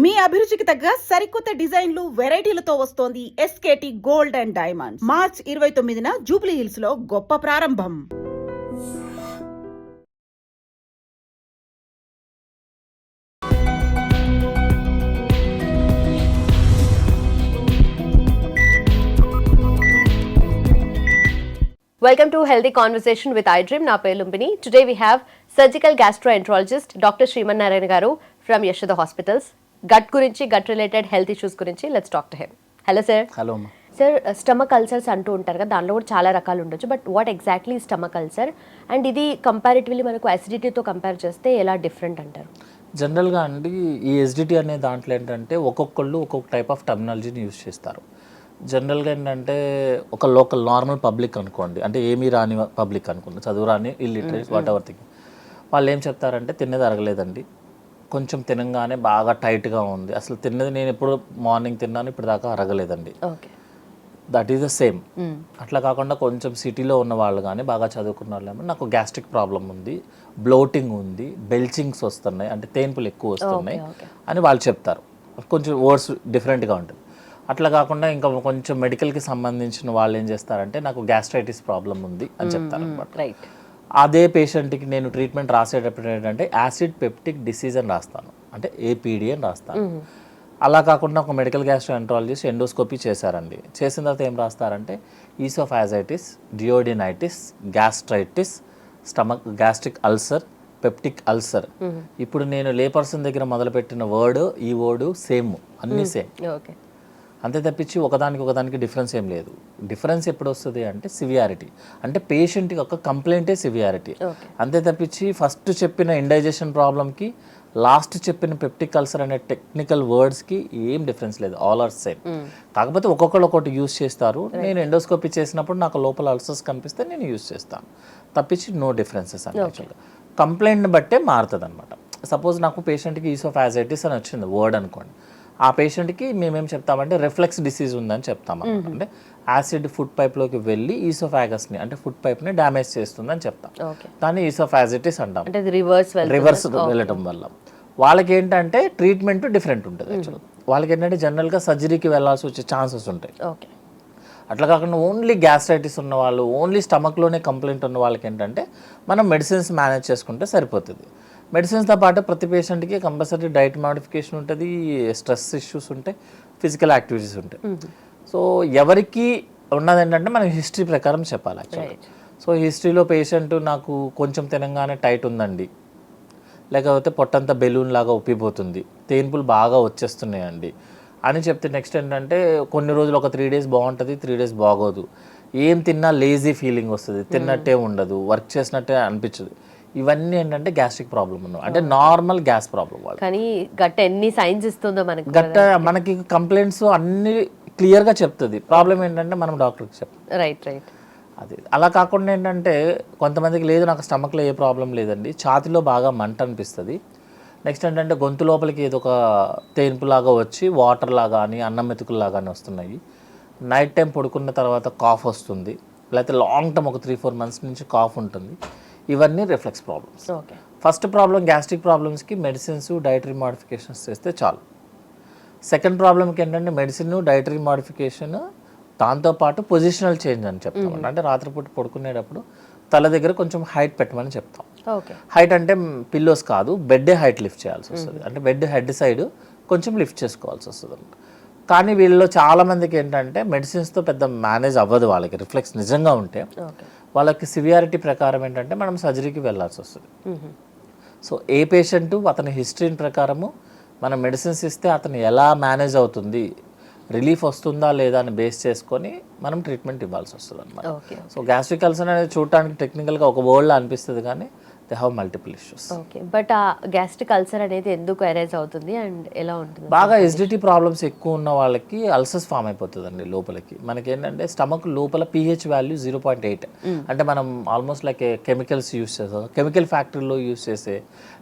మీ అభిరుచికి తగ్గ సరికొత్త డిజైన్లు వెరైటీలతో వస్తోంది SKT gold and diamonds. March 29న జూబ్లీ హిల్స్ లో గొప్ప ప్రారంభం. Welcome to Healthy Conversation with iDream. Na peru Lumpini. Today we have surgical gastroenterologist Dr. Sriman Narayan Garu from Yashoda Hospitals. Gut gurinchi, gut related health issues gurinchi. Let's talk to him. Hello sir. Hello ma. Sir, stomach ulcers అంటూ ఉంటారు కదా, దానిలో కూడా చాలా రకాలు ఉండొచ్చు. But what exactly stomach ulcer and ఇది comparatively మనకు అసిడిటీతో కంపేర్ చేస్తే ఎలా డిఫరెంట్ అంటారు? జనరల్గా అండి ఈ ఎసిడిటీ అనే దాంట్లో ఏంటంటే ఒక్కొక్కళ్ళు ఒక్కొక్క టైప్ ఆఫ్ టర్మినాలజీని యూజ్ చేస్తారు. జనరల్గా ఏంటంటే ఒక లోకల్ నార్మల్ పబ్లిక్ అనుకోండి, అంటే ఏమీ రాని పబ్లిక్ అనుకోండి, చదువు రాని ఇల్లిటరేట్స్ వాట్ ఎవర్ థింగ్, వాళ్ళు ఏం చెప్తారంటే తిన్నది అరగలేదండి, కొంచెం తినగానే బాగా టైట్గా ఉంది, అసలు తిన్నది నేను ఎప్పుడు మార్నింగ్ తిన్నాను ఇప్పుడు దాకా అరగలేదండి. Okay, that is the same. అట్లా కాకుండా కొంచెం సిటీలో ఉన్న వాళ్ళు కానీ బాగా చదువుకున్న వాళ్ళు నాకు గ్యాస్ట్రిక్ ప్రాబ్లం ఉంది, బ్లోటింగ్ ఉంది, బెల్చింగ్స్ వస్తున్నాయి, అంటే తేన్పులు ఎక్కువ వస్తున్నాయి అని వాళ్ళు చెప్తారు. కొంచెం వర్డ్స్ డిఫరెంట్గా ఉంటుంది. అట్లా కాకుండా ఇంకా కొంచెం మెడికల్కి సంబంధించిన వాళ్ళు ఏం చేస్తారంటే నాకు గ్యాస్ట్రైటిస్ ప్రాబ్లం ఉంది అని చెప్తారు అనమాట. రైట్. అదే పేషెంట్కి నేను ట్రీట్మెంట్ రాసేటప్పుడు ఏంటంటే యాసిడ్ పెప్టిక్ డిసీజ్ అని రాస్తాను, అంటే ఏపీడీ అని రాస్తాను. అలా కాకుండా ఒక మెడికల్ గ్యాస్ట్రోఎంట్రాలజిస్ట్ ఎండోస్కోపీ చేశారండి, చేసిన తర్వాత ఏం రాస్తారంటే esophagitis, duodenitis, gastritis, stomach gastric ulcer, peptic ulcer. ఇప్పుడు నేను లే పర్సన్ దగ్గర మొదలుపెట్టిన వర్డ్ ఈ వర్డ్ సేమ్, అన్నీ సేమ్. ఓకే, అంతే తప్పించి ఒకదానికి డిఫరెన్స్ ఏం లేదు. డిఫరెన్స్ ఎప్పుడు వస్తుంది అంటే సివియారిటీ, అంటే పేషెంట్ యొక్క కంప్లైంటే సివియారిటీ. అంతే తప్పించి ఫస్ట్ చెప్పిన ఇండైజెషన్ ప్రాబ్లమ్కి లాస్ట్ చెప్పిన పెప్టిక్ అల్సర్ అనే టెక్నికల్ వర్డ్స్కి ఏం డిఫరెన్స్ లేదు, ఆల్ ఆర్ సేమ్. కాకపోతే ఒక్కొక్కరు ఒకటి యూజ్ చేస్తారు. నేను ఎండోస్కోపీ చేసినప్పుడు నాకు లోపల అల్సర్స్ కనిపిస్తే నేను యూజ్ చేస్తాను, తప్పించి నో డిఫరెన్సెస్ అని. యాక్చువల్గా కంప్లైంట్ బట్టే మారుతుంది అనమాట. సపోజ్ నాకు పేషెంట్కి ఈసోఫాజైటిస్ అని వచ్చింది వర్డ్ అనుకోండి, ఆ పేషెంట్కి మేమేం చెప్తామంటే రిఫ్లెక్స్ డిసీజ్ ఉందని చెప్తాము. అంటే యాసిడ్ ఫుడ్ పైప్లోకి వెళ్ళి ఈసోఫాగస్ని అంటే ఫుడ్ పైప్ని డ్యామేజ్ చేస్తుందని చెప్తాం. దాన్ని ఈసోఫాజిటిస్ అంటాం, రివర్స్ వెళ్ళటం వల్ల. వాళ్ళకి ఏంటంటే ట్రీట్మెంట్ డిఫరెంట్ ఉంటుంది. యాక్చువల్గా వాళ్ళకి ఏంటంటే జనరల్గా సర్జరీకి వెళ్ళాల్సి వచ్చే ఛాన్సెస్ ఉంటాయి. అట్లా కాకుండా ఓన్లీ గ్యాస్ట్రైటిస్ ఉన్న వాళ్ళు, ఓన్లీ స్టమక్లోనే కంప్లైంట్ ఉన్న వాళ్ళకి ఏంటంటే మనం మెడిసిన్స్ మేనేజ్ చేసుకుంటే సరిపోతుంది. మెడిసిన్స్తో పాటు ప్రతి పేషెంట్కి కంపల్సరీ డైట్ మోడిఫికేషన్ ఉంటుంది, స్ట్రెస్ ఇష్యూస్ ఉంటాయి, ఫిజికల్ యాక్టివిటీస్ ఉంటాయి. సో ఎవరికి ఉన్నది ఏంటంటే మనం హిస్టరీ ప్రకారం చెప్పాలి యాక్చువల్గా. సో హిస్టరీలో పేషెంట్ నాకు కొంచెం తినగానే టైట్ ఉందండి, లేకపోతే పొట్టంతా బెలూన్ లాగా ఉప్పిపోతుంది, తేన్పులు బాగా వచ్చేస్తున్నాయండి అని చెప్తే నెక్స్ట్ ఏంటంటే కొన్ని రోజులు ఒక 3 days బాగుంటుంది, 3 days బాగోదు, ఏం తిన్నా లేజీ ఫీలింగ్ వస్తుంది, తిన్నట్టే ఉండదు, వర్క్ చేసినట్టే అనిపించదు. ఇవన్నీ ఏంటంటే గ్యాస్ట్రిక్ ప్రాబ్లం ఉన్నాం, అంటే నార్మల్ గ్యాస్ ప్రాబ్లం. వాళ్ళు కానీ గట్ట ఎన్ని సైన్స్ ఇస్తుందో మనకి కంప్లైంట్స్ అన్ని క్లియర్గా చెప్తుంది. ప్రాబ్లం ఏంటంటే మనం డాక్టర్కి చెప్తాం. రైట్. అది అలా కాకుండా ఏంటంటే కొంతమందికి లేదు నాకు స్టమక్లో ఏ ప్రాబ్లం లేదండి, ఛాతిలో బాగా మంట అనిపిస్తుంది, నెక్స్ట్ ఏంటంటే గొంతు లోపలికి ఏదో ఒక తేన్పులాగా వచ్చి వాటర్ లాగా అని అన్నం మెతుకుల్లాగా అని వస్తున్నాయి, నైట్ టైం పడుకున్న తర్వాత కాఫ్ వస్తుంది, లేకపోతే లాంగ్ టర్మ్ ఒక 3-4 months నుంచి కాఫ్ ఉంటుంది. ఇవన్నీ reflux problems. First problem gastric ప్రాబ్లమ్స్కి మెడిసిన్స్, డైటరీ మోడిఫికేషన్స్ చేస్తే చాలు. సెకండ్ ప్రాబ్లంకి ఏంటంటే మెడిసిన్, డైటరీ మోడిఫికేషన్, దాంతోపాటు పొజిషనల్ చేంజ్ అని చెప్తాం. అంటే రాత్రిపూట పడుకునేటప్పుడు తల దగ్గర కొంచెం హైట్ పెట్టమని చెప్తాం. హైట్ అంటే పిల్లోస్ కాదు, బెడ్ హైట్ లిఫ్ట్ చేయాల్సి వస్తుంది, అంటే బెడ్ హెడ్ సైడ్ కొంచెం లిఫ్ట్ చేసుకోవాల్సి వస్తుంది. కానీ వీళ్ళలో చాలామందికి ఏంటంటే మెడిసిన్స్తో పెద్ద మేనేజ్ అవ్వదు. వాళ్ళకి రిఫ్లెక్స్ నిజంగా ఉంటే వాళ్ళకి సివియారిటీ ప్రకారం ఏంటంటే మనం సర్జరీకి వెళ్ళాల్సి వస్తుంది. సో ఏ పేషెంటు అతని హిస్టరీ ప్రకారము మనం మెడిసిన్స్ ఇస్తే అతను ఎలా మేనేజ్ అవుతుంది, రిలీఫ్ వస్తుందా లేదా అని బేస్ చేసుకొని మనం ట్రీట్మెంట్ ఇవ్వాల్సి వస్తుంది అనమాట. సో గ్యాస్ట్రిక్ అల్సర్ అనేది చూడటానికి టెక్నికల్గా ఒక వర్డ్లో అనిపిస్తుంది కానీ they have multiple issues. Okay, but ఆ గ్యాస్ట్రిక్ అల్సర్ అనేది ఎందుకు అరైజ్ అవుతుంది అండ్ ఎలా ఉంటుంది? బాగా ఎసిడిటీ ప్రాబ్లమ్స్ ఎక్కువ ఉన్న వాళ్ళకి అల్సర్స్ ఫామ్ అయిపోతుందండి లోపలికి. మనకి ఏంటంటే స్టమక్ లోపల pH వాల్యూ 0.8, అంటే మనం ఆల్మోస్ట్ లైక్ కెమికల్స్ యూస్ చేస్తాం, కెమికల్ ఫ్యాక్టరీలో యూస్ చేసే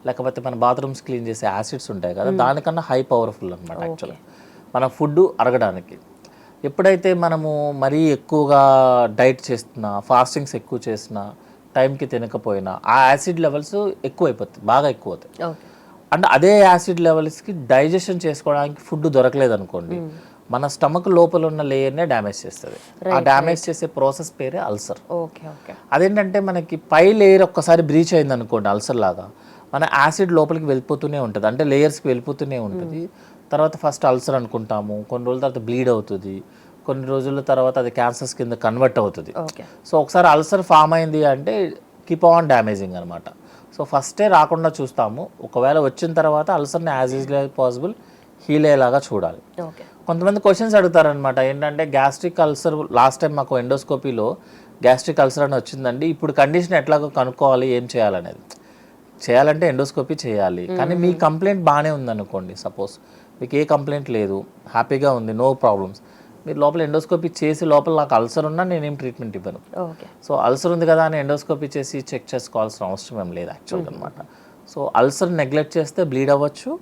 లేకపోతే మన బాత్రూమ్స్ క్లీన్ చేసే యాసిడ్స్ ఉంటాయి కదా, దానికన్నా హై పవర్ఫుల్ అనమాట యాక్చువల్గా మన ఫుడ్ అరగడానికి. ఎప్పుడైతే మనము మరీ ఎక్కువగా డైట్ చేస్తున్నా, ఫాస్టింగ్స్ ఎక్కువ చేసినా, టైంకి తినకపోయినా ఆ యాసిడ్ లెవెల్స్ ఎక్కువ అయిపోతాయి, బాగా ఎక్కువ అవుతాయి. అంటే అదే యాసిడ్ లెవెల్స్కి డైజెషన్ చేసుకోవడానికి ఫుడ్ దొరకలేదు అనుకోండి, మన స్టమక్ లోపల ఉన్న లేయర్నే డ్యామేజ్ చేస్తుంది. ఆ డ్యామేజ్ చేసే ప్రాసెస్ పేరే అల్సర్. Okay okay. అదేంటంటే మనకి పై లేయర్ ఒక్కసారి బ్రీచ్ అయింది అనుకోండి అల్సర్ లాగా, మన యాసిడ్ లోపలికి వెళ్ళిపోతూనే ఉంటుంది, అంటే లేయర్స్కి వెళ్ళిపోతూనే ఉంటుంది. తర్వాత ఫస్ట్ అల్సర్ అనుకుంటాము, కొన్ని రోజుల తర్వాత బ్లీడ్ అవుతుంది, కొన్ని రోజుల తర్వాత అది క్యాన్సర్స్ కింద కన్వర్ట్ అవుతుంది. సో ఒకసారి అల్సర్ ఫామ్ అయింది అంటే కీప్ ఆన్ డ్యామేజింగ్ అనమాట. సో ఫస్టే రాకుండా చూస్తాము, ఒకవేళ వచ్చిన తర్వాత అల్సర్ని as easily as possible heal అయ్యేలాగా చూడాలి. కొంతమంది క్వశ్చన్స్ అడుగుతారనమాట, ఏంటంటే గ్యాస్ట్రిక్ అల్సర్ లాస్ట్ టైం మాకు ఎండోస్కోపీలో గ్యాస్ట్రిక్ అల్సర్ అని వచ్చిందండి, ఇప్పుడు కండిషన్ ఎట్లాగో కనుక్కోవాలి, ఏం చేయాలనేది. చేయాలంటే ఎండోస్కోపీ చేయాలి, కానీ మీ కంప్లైంట్ బాగానే ఉందనుకోండి, సపోజ్ మీకు ఏ కంప్లైంట్ లేదు, హ్యాపీగా ఉంది, నో ప్రాబ్లమ్స్, మీరు లోపల ఎండోస్కోపీ చేసి లోపల నాకు అల్సర్ ఉన్నా నేనేం ట్రీట్మెంట్ ఇవ్వను. సో అల్సర్ ఉంది కదా అని ఎండోస్కోపీ చేసి చెక్ చేసుకోవాల్సిన అవసరం ఏం లేదు యాక్చువల్గా అనమాట. సో అల్సర్ నెగ్లెక్ట్ చేస్తే బ్లీడ్ అవ్వచ్చు,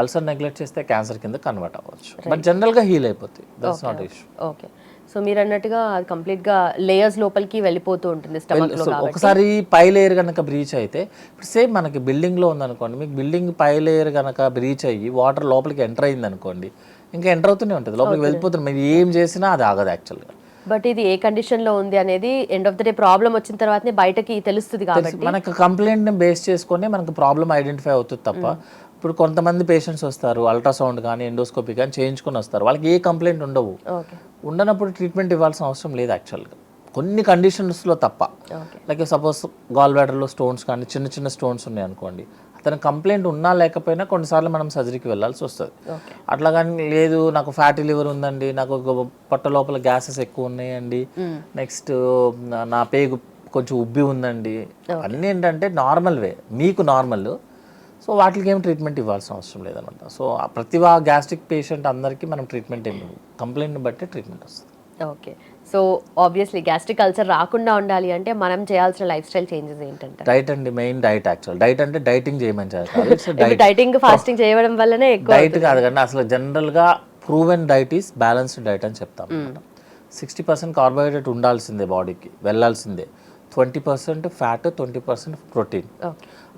అల్సర్ నెగ్లెక్ట్ చేస్తే క్యాన్సర్ కింద కన్వర్ట్ అవ్వచ్చు, బట్ జనరల్గా హీల్ అయిపోతుంది. That's not issue. Okay. So మీరు అన్నట్టుగా అది కంప్లీట్గా లేయర్స్ లోపలికి వెళ్ళిపోతూ ఉంటుంది స్టమక్లో. ఒకసారి పై లేయర్ కనుక బ్రీచ్ అయితే, ఇప్పుడు సేమ్ మనకి బిల్డింగ్లో ఉందనుకోండి, మీకు బిల్డింగ్ పై లేయర్ కనుక బ్రీచ్ అయ్యి వాటర్ లోపలికి ఎంటర్ అయింది అనుకోండి, ఇంకా ఎంటర్ అవుతూనే ఉంటుంది, లోపలికి వెళ్ళిపోతుంది, మీరు ఏం చేసినా అది ఆగదు యాక్చువల్గా. బట్ ఇది ఏ కండిషన్లో ఉంది అనేది end of the day problem వచ్చిన తర్వాతనే బయటకి తెలుస్తుంది కాబట్టి మనకు కంప్లైంట్ని బేస్ చేసుకొని మనకు ప్రాబ్లం ఐడెంటిఫై అవుతుంది తప్ప, ఇప్పుడు కొంతమంది పేషెంట్స్ వస్తారు అల్ట్రాసౌండ్ కానీ ఎండోస్కోపీ కానీ చేయించుకొని వస్తారు, వాళ్ళకి ఏ కంప్లైంట్ ఉండవు, ఉండనప్పుడు ట్రీట్మెంట్ ఇవ్వాల్సిన అవసరం లేదు యాక్చువల్గా, కొన్ని కండిషన్స్లో తప్ప. లైక్ సపోజ్ గాల్ బ్లాడర్లో స్టోన్స్ కానీ చిన్న చిన్న స్టోన్స్ ఉన్నాయి అనుకోండి, అతని కంప్లైంట్ ఉన్నా లేకపోయినా కొన్నిసార్లు మనం సర్జరీకి వెళ్ళాల్సి వస్తుంది. అట్లా కానీ లేదు నాకు ఫ్యాటీ లివర్ ఉందండి, నాకు పొట్ట లోపల గ్యాసెస్ ఎక్కువ ఉన్నాయండి, నెక్స్ట్ నా పేగు కొంచెం ఉబ్బి ఉందండి, అన్నీ ఏంటంటే నార్మల్ వే, మీకు నార్మల్, సో వాటికి ఏం ట్రీట్మెంట్ ఇవ్వాల్సిన అవసరం లేదనమాట. సో ప్రతి గ్యాస్ట్రిక్ పేషెంట్ అందరికీ మనం ట్రీట్మెంట్ ఏమి కంప్లైంట్ని బట్టి ట్రీట్మెంట్ వస్తుంది. Okay. So obviously gastric ulcer రాకుండా ఉండాలి అంటే మనం చేయాల్సిన లైఫ్ స్టైల్ చేంజెస్ ఏంటంటే డైట్ అండి, మెయిన్ డైట్. యాక్చువల్ డైట్ అంటే డైటింగ్ చేయమని చెప్పాలి, డైటింగ్ ఫాస్టింగ్ చేయడం వల్లనే ఎక్కువ డైట్ కాదు కానీ అసలు జనరల్గా proven diet is balanced diet అని చెప్తాం. 60% కార్బోహైడ్రేట్ ఉండాల్సిందే బాడీకి, వెళ్ళాల్సిందే, 20% ఫ్యాట్, 20% ప్రోటీన్,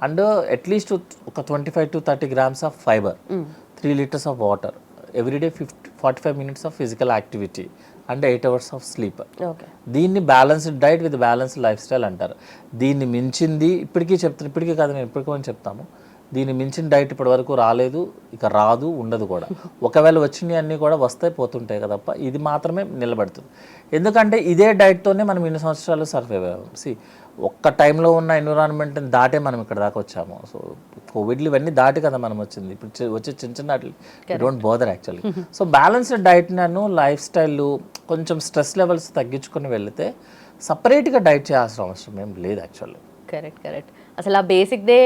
అండ్ అట్లీస్ట్ ఒక 25 to 30 grams of fibre, 3 liters of water, everyday 45 minutes of physical activity and 8 hours of sleep. దీన్ని balanced diet with balanced lifestyle అంటారు. దీన్ని మించింది ఇప్పటికీ చెప్తాను, ఇప్పటికీ కాదు నేను ఇప్పటికీ చెప్తాము, దీన్ని మించిన డైట్ ఇప్పటి వరకు రాలేదు, ఇక రాదు, ఉండదు కూడా. ఒకవేళ వచ్చినవి అన్నీ కూడా వస్తాయి పోతుంటాయి కదా తప్ప, ఇది మాత్రమే నిలబడుతుంది. ఎందుకంటే ఇదే డైట్తోనే మనం ఇన్ని సంవత్సరాలు సర్వైవ్ అయ్యాం. ఒక్క టైంలో ఉన్న ఎన్విరాన్మెంట్ని దాటే మనం ఇక్కడ దాకా వచ్చాము. సో కోవిడ్లు ఇవన్నీ దాటి కదా మనం వచ్చింది, ఇప్పుడు వచ్చే చిన్న చిన్న వాటి don't bother actually. So balanced diet నన్ను లైఫ్ స్టైల్ కొంచెం స్ట్రెస్ లెవెల్స్ తగ్గించుకొని వెళితే సపరేట్గా డైట్ చేయాల్సిన అవసరం ఏం లేదు యాక్చువల్లీ. కరెక్ట్. అసలు ఆ బేసిక్దే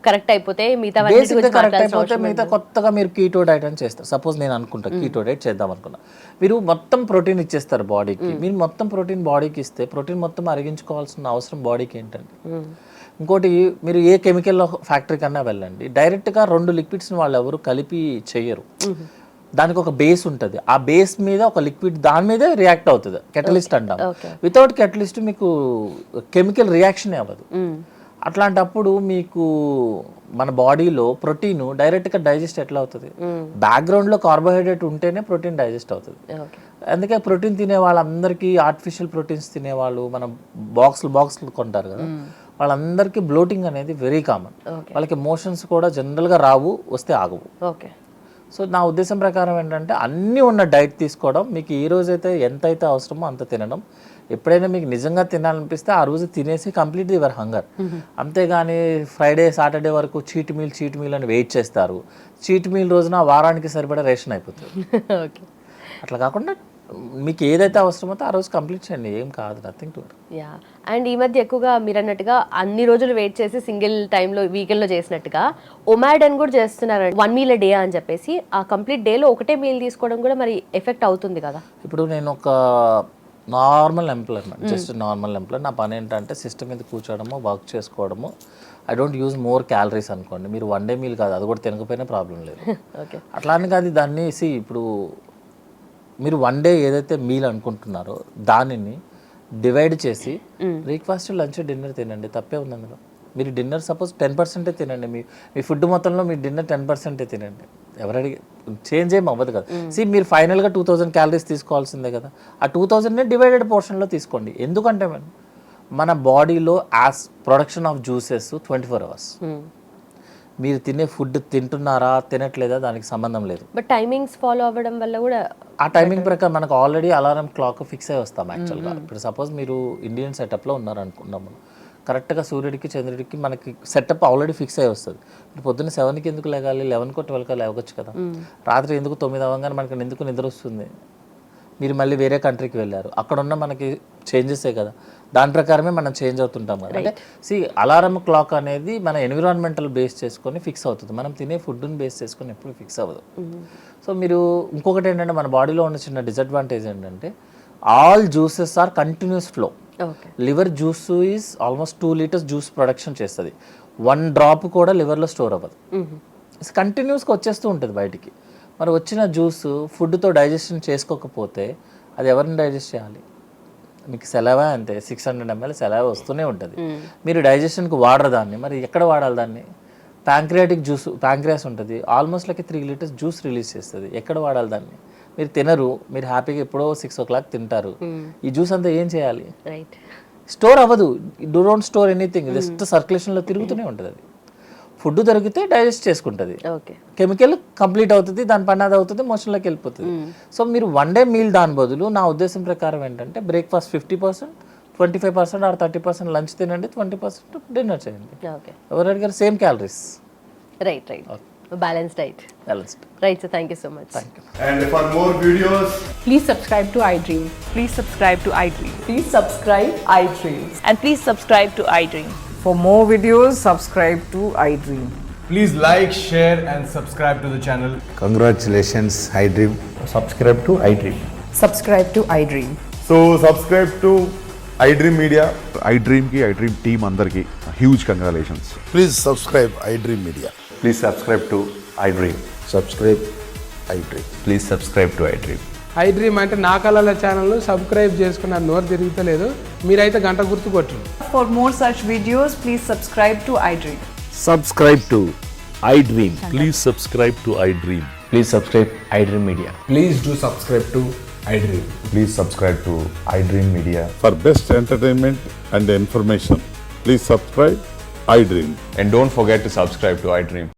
కరెక్ట్ అయిపోతే మిగతా కొత్తగా మీరు కీటో డైట్ అని చేస్తారు. సపోజ్ నేను అనుకుంటా కీటో డైట్ చేద్దాం అనుకున్నా, మీరు మొత్తం ప్రోటీన్ ఇచ్చేస్తారు బాడీకి, మీరు మొత్తం ప్రోటీన్ బాడీకి ఇస్తే ప్రోటీన్ మొత్తం అరిగించుకోవాల్సిన అవసరం బాడీకి ఏంటండి? ఇంకోటి, మీరు ఏ కెమికల్ ఫ్యాక్టరీ కన్నా వెళ్ళండి, డైరెక్ట్గా 2 లిక్విడ్స్ని వాళ్ళు ఎవరు కలిపి చెయ్యరు, దానికి ఒక బేస్ ఉంటుంది, ఆ బేస్ మీద ఒక లిక్విడ్ దాని మీదే రియాక్ట్ అవుతుంది, కెటలిస్ట్ అంటాం. వితౌట్ కెటలిస్ట్ మీకు కెమికల్ రియాక్షన్ అవ్వదు. అట్లాంటప్పుడు మీకు మన బాడీలో ప్రోటీన్ డైరెక్ట్గా డైజెస్ట్ ఎట్లా అవుతుంది? బ్యాక్గ్రౌండ్లో కార్బోహైడ్రేట్ ఉంటేనే ప్రోటీన్ డైజెస్ట్ అవుతుంది. అందుకే ప్రోటీన్ తినే వాళ్ళందరికీ, ఆర్టిఫిషియల్ ప్రోటీన్స్ తినేవాళ్ళు, మన బాక్స్లు కొంటారు కదా, వాళ్ళందరికీ బ్లోటింగ్ అనేది వెరీ కామన్. వాళ్ళకి మోషన్స్ కూడా జనరల్గా రావు, వస్తే ఆగవు. సో నా ఉద్దేశం ప్రకారం ఏంటంటే అన్నీ ఉన్న డైట్ తీసుకోవడం, మీకు ఏ రోజైతే ఎంతైతే అవసరమో అంత తినడం. ఎప్పుడైనా మీకు నిజంగా తినాలనిపిస్తే ఆ రోజు తినేసి కంప్లీట్ యువర్ హంగర్. అంతేగాని ఫ్రైడే సాటర్డే వరకు చీట్ మీల్ అని వెయిట్ చేస్తారు. చీట్ మీల్ రోజున వారానికి సరిపడా రేషన్ అయిపోతుంది. అట్లా కాకుండా మీకు ఏదైతే అవసరమో ఆ రోజు కంప్లీట్ చేయండి, ఏం కాదు, నథింగ్ టు. అండ్ ఈ మధ్య ఎక్కువగా మీరు అన్నట్టుగా అన్ని రోజులు వెయిట్ చేసి సింగిల్ టైంలో వీకెండ్లో చేసినట్టుగా ఒమాడ్ అని కూడా చేస్తున్నారు, 1 meal a day అని చెప్పేసి. ఆ కంప్లీట్ డేలో ఒకటే మీల్ తీసుకోవడం కూడా మరి ఎఫెక్ట్ అవుతుంది కదా? ఇప్పుడు నేను ఒక normal employment, just normal employ, నా పని ఏంటంటే సిస్టమ్ మీద కూర్చోవడము, వర్క్ చేసుకోవడము. I don't use more calories అనుకోండి. మీరు 1 day మీల్ కాదు, అది కూడా తినకపోయినా ప్రాబ్లం లేదు. అట్లా అని కాదు, దాన్ని ఇప్పుడు మీరు 1 day ఏదైతే మీల్ అనుకుంటున్నారో దానిని డివైడ్ చేసి బ్రేక్ఫాస్ట్, లంచ్, డిన్నర్ తినండి, తప్పే ఉంది అందులో. మీరు డిన్నర్ సపోజ్ 10% తినండి, మీ ఫుడ్ మొత్తంలో మీ డిన్నర్ 10% తినండి. ఎవరు అడిగి చేంజ్ ఏం అవ్వదు కదా. మీరు ఫైనల్గా 2000 క్యాలరీస్ తీసుకోవాల్సిందే కదా. ఆ 2000నే డివైడెడ్ పోర్షన్లో తీసుకోండి. ఎందుకంటే మన బాడీలో ప్రొడక్షన్ ఆఫ్ జ్యూసెస్ 24 hours. మీరు తినే ఫుడ్ తింటున్నారా తినట్లేదా దానికి సంబంధం లేదు. బట్ టైమింగ్స్ ఫాలో అవ్వడం వల్ల కూడా ఆ టైమింగ్ ప్రకారం మనకు ఆల్రెడీ అలారం క్లాక్ ఫిక్స్ అయి వస్తాం యాక్చువల్గా. ఇప్పుడు సపోజ్ మీరు ఇండియన్ సెటప్లో ఉన్నారనుకున్నాము, కరెక్ట్గా సూర్యుడికి చంద్రుడికి మనకి సెటప్ ఆల్రెడీ ఫిక్స్ అయి వస్తుంది. ఇప్పుడు పొద్దున్న 7కి ఎందుకు లేగాలి, 11కో 12కో లేవచ్చు కదా. రాత్రి ఎందుకు 9 అవ్వగానే మనకి ఎందుకు నిద్ర వస్తుంది. మీరు మళ్ళీ వేరే కంట్రీకి వెళ్ళారు, అక్కడ ఉన్న మనకి చేంజెసే కదా, దాని ప్రకారమే మనం చేంజ్ అవుతుంటాం కదా. అంటే అలారం క్లాక్ అనేది మన ఎన్విరాన్మెంటల్ బేస్ చేసుకొని ఫిక్స్ అవుతుంది, మనం తినే ఫుడ్ని బేస్ చేసుకొని ఎప్పుడు ఫిక్స్ అవ్వదు. సో మీరు ఇంకొకటి ఏంటంటే మన బాడీలో ఉన్న చిన్న డిసడ్వాంటేజ్ ఏంటంటే all juices are continuous flow. Liver juice is almost 2 liters juice production చేస్తుంది, 1 drop కూడా లివర్లో స్టోర్ అవ్వదు, కంటిన్యూస్గా వచ్చేస్తూ ఉంటుంది బయటికి. మరి వచ్చిన జ్యూస్ ఫుడ్తో డైజెషన్ చేసుకోకపోతే అది ఎవరిని డైజెస్ట్ చేయాలి. మీకు సెలవా అంతే, 600 ml సెలవా వస్తూనే ఉంటుంది, మీరు డైజెషన్కి వాడరు దాన్ని. మరి ఎక్కడ వాడాలి దాన్ని. ప్యాంక్రియాస్ ఉంటుంది, almost like 3 liters juice release చేస్తుంది, ఎక్కడ వాడాలి దాన్ని. మీరు తినరు, మీరు హ్యాపీగా ఎప్పుడో 6 o'clock తింటారు. ఈ జ్యూస్ అంతా ఏం చేయాలి, స్టోర్ అవ్వదు. డోంట్ స్టోర్ ఎనీథింగ్, జస్ట్ సర్క్యులేషన్లో తిరుగుతూనే ఉంటుంది. అది ఫుడ్ దొరికితే డైజెస్ట్ చేసుకుంటుంది, కెమికల్ కంప్లీట్ అవుతుంది, దాని పని అది అవుతుంది, మోషన్లోకి వెళ్ళిపోతుంది. సో మీరు 1 day మీల్ దాని బదులు నా ఉద్దేశం ప్రకారం ఏంటంటే బ్రేక్ఫాస్ట్ 50%, 25% ఆర్ 30% లంచ్ తినండి, 20% డిన్నర్ చేయండి. ఎవరు అడిగారు, same calories. Right. Balanced diet. Right, so thank you so much. Thank you. And for more videos, Please subscribe to iDream. Please subscribe to iDream. Please subscribe iDream. And please subscribe to iDream. For more videos, subscribe to iDream. please like, share and subscribe to the channel. Congratulations, iDream. Subscribe to iDream. Subscribe to iDream. So subscribe to iDream Media. iDream ki iDream team andarki huge congratulations. Please subscribe iDream Media. Please subscribe to iDream. Subscribe iDream. Please subscribe to iDream. iDream అంటే నా కళల ఛానల్ను subscribe చేసుకున్న నోరు తిరుగుతలేదు, మీరైతే గంట గుర్తు కొట్టండి. For more such videos, please subscribe to iDream. Subscribe to iDream. Please subscribe to iDream. Please subscribe iDream Media. Please do subscribe to iDream. Please subscribe to iDream Media. For best entertainment and information, please subscribe iDream. And don't forget to subscribe to iDream.